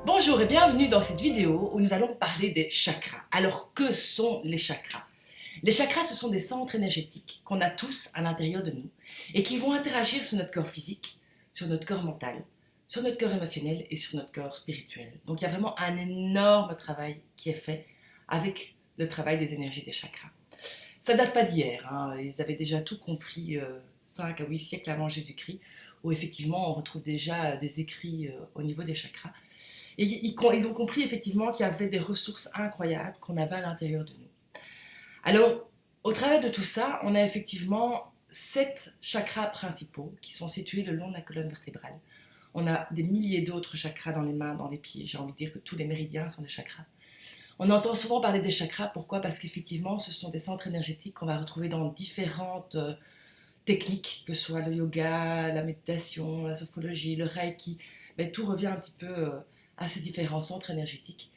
Bonjour et bienvenue dans cette vidéo où nous allons parler des chakras. Alors que sont les chakras? Les chakras, ce sont des centres énergétiques qu'on a tous à l'intérieur de nous et qui vont interagir sur notre corps physique, sur notre corps mental, sur notre corps émotionnel et sur notre corps spirituel. Donc il y a vraiment un énorme travail qui est fait avec le travail des énergies des chakras. Ça date pas d'hier, hein. Ils avaient déjà tout compris 5 à 8 siècles avant Jésus-Christ, où effectivement on retrouve déjà des écrits au niveau des chakras. Et ils ont compris effectivement qu'il y avait des ressources incroyables qu'on avait à l'intérieur de nous. Alors, au travers de tout ça, on a effectivement 7 chakras principaux qui sont situés le long de la colonne vertébrale. On a des milliers d'autres chakras dans les mains, dans les pieds. J'ai envie de dire que tous les méridiens sont des chakras. On entend souvent parler des chakras, pourquoi? Parce qu'effectivement, ce sont des centres énergétiques qu'on va retrouver dans différentes techniques, que ce soit le yoga, la méditation, la sophrologie, le reiki. Mais tout revient un petit peu à ces différents centres énergétiques.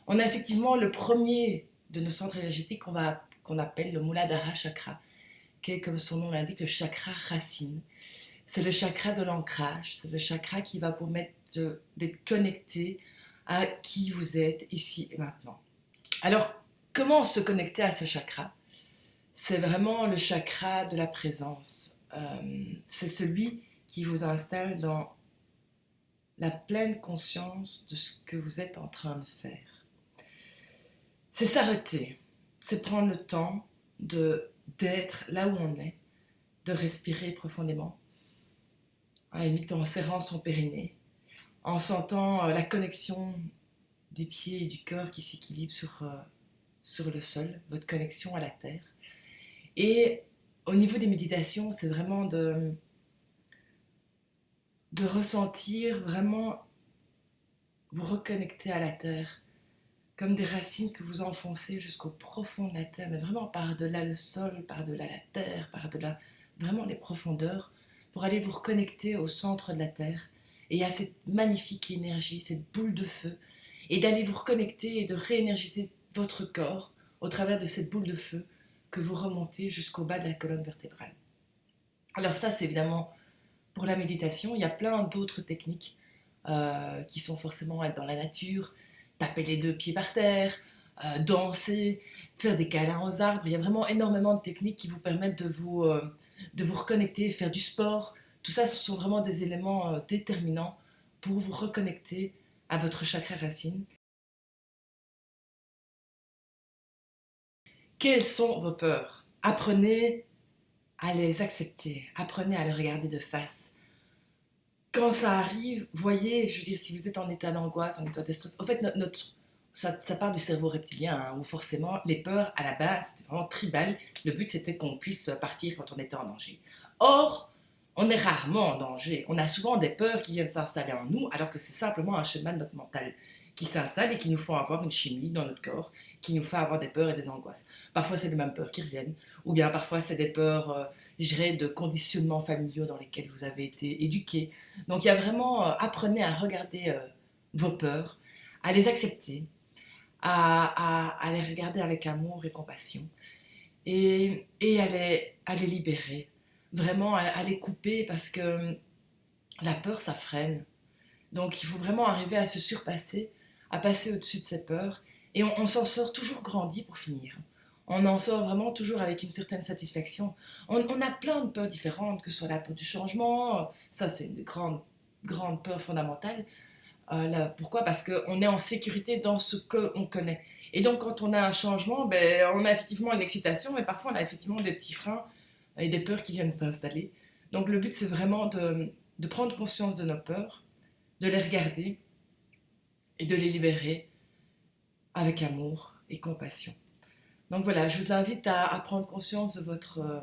On a effectivement le premier de nos centres énergétiques qu'on appelle le Muladhara chakra, qui est, comme son nom l'indique, le chakra racine. C'est le chakra de l'ancrage, c'est le chakra qui va permettre d'être connecté à qui vous êtes ici et maintenant. Alors, comment se connecter à ce chakra? C'est vraiment le chakra de la présence. C'est celui qui vous installe dans la pleine conscience de ce que vous êtes en train de faire. C'est s'arrêter, c'est prendre le temps d'être là où on est, de respirer profondément, à la limite en serrant son périnée, en sentant la connexion des pieds et du corps qui s'équilibre sur le sol, votre connexion à la terre. Et au niveau des méditations, c'est vraiment de ressentir, vraiment vous reconnecter à la terre, comme des racines que vous enfoncez jusqu'au profond de la terre, mais vraiment par-delà le sol, par-delà la terre, par-delà vraiment les profondeurs, pour aller vous reconnecter au centre de la terre et à cette magnifique énergie, cette boule de feu, et d'aller vous reconnecter et de réénergiser votre corps au travers de cette boule de feu que vous remontez jusqu'au bas de la colonne vertébrale. Alors ça, c'est évidemment pour la méditation. Il y a plein d'autres techniques qui sont forcément être dans la nature, taper les 2 pieds par terre, danser, faire des câlins aux arbres. Il y a vraiment énormément de techniques qui vous permettent de vous reconnecter, faire du sport. Tout ça, ce sont vraiment des éléments déterminants pour vous reconnecter à votre chakra racine. Quelles sont vos peurs? Apprenez à les accepter, apprenez à les regarder de face. Quand ça arrive, voyez, je veux dire, si vous êtes en état d'angoisse, en état de stress, en fait, ça part du cerveau reptilien, hein, où forcément, les peurs, à la base, c'était vraiment tribal. Le but, c'était qu'on puisse partir quand on était en danger. Or, on est rarement en danger. On a souvent des peurs qui viennent s'installer en nous, alors que c'est simplement un schéma de notre mental qui s'installe et qui nous font avoir une chimie dans notre corps, qui nous fait avoir des peurs et des angoisses. Parfois, c'est les mêmes peurs qui reviennent, ou bien parfois, c'est des peurs, je dirais, de conditionnements familiaux dans lesquels vous avez été éduqués. Donc, il y a vraiment, apprenez à regarder vos peurs, à les accepter, à les regarder avec amour et compassion, et à les libérer, vraiment à les couper, parce que la peur, ça freine. Donc il faut vraiment arriver à se surpasser, à passer au-dessus de ces peurs, et on s'en sort toujours grandi pour finir. On en sort vraiment toujours avec une certaine satisfaction. On a plein de peurs différentes, que ce soit la peur du changement, ça c'est une grande peur fondamentale. Pourquoi? Parce qu'on est en sécurité dans ce qu'on connaît. Et donc quand on a un changement, ben, on a effectivement une excitation, mais parfois on a effectivement des petits freins et des peurs qui viennent s'installer. Donc le but c'est vraiment de prendre conscience de nos peurs, de les regarder et de les libérer avec amour et compassion. Donc voilà, je vous invite à prendre conscience de votre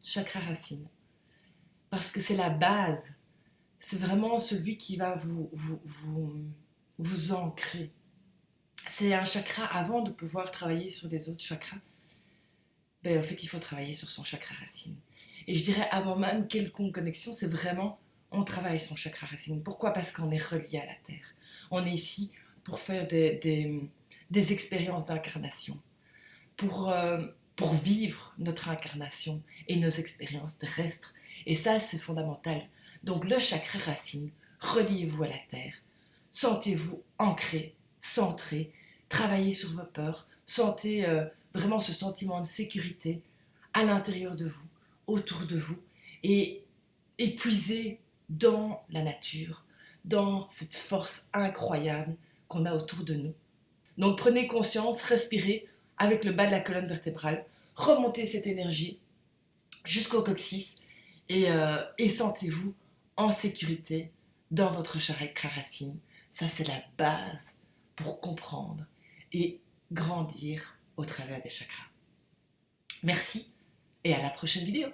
chakra racine, parce que c'est la base, c'est vraiment celui qui va vous ancrer. C'est un chakra, avant de pouvoir travailler sur les autres chakras, ben, en fait il faut travailler sur son chakra racine. Et je dirais avant même quelconque connexion, c'est vraiment on travaille son chakra racine. Pourquoi? Parce qu'on est relié à la terre. On est ici pour faire des expériences d'incarnation, pour vivre notre incarnation et nos expériences terrestres. Et ça, c'est fondamental. Donc le chakra racine, reliez-vous à la terre. Sentez-vous ancré, centré, travaillez sur vos peurs, sentez vraiment ce sentiment de sécurité à l'intérieur de vous, autour de vous, et épuisez dans la nature, dans cette force incroyable qu'on a autour de nous. Donc prenez conscience, respirez avec le bas de la colonne vertébrale, remontez cette énergie jusqu'au coccyx et sentez-vous en sécurité dans votre chakra racine. Ça, c'est la base pour comprendre et grandir au travers des chakras. Merci et à la prochaine vidéo.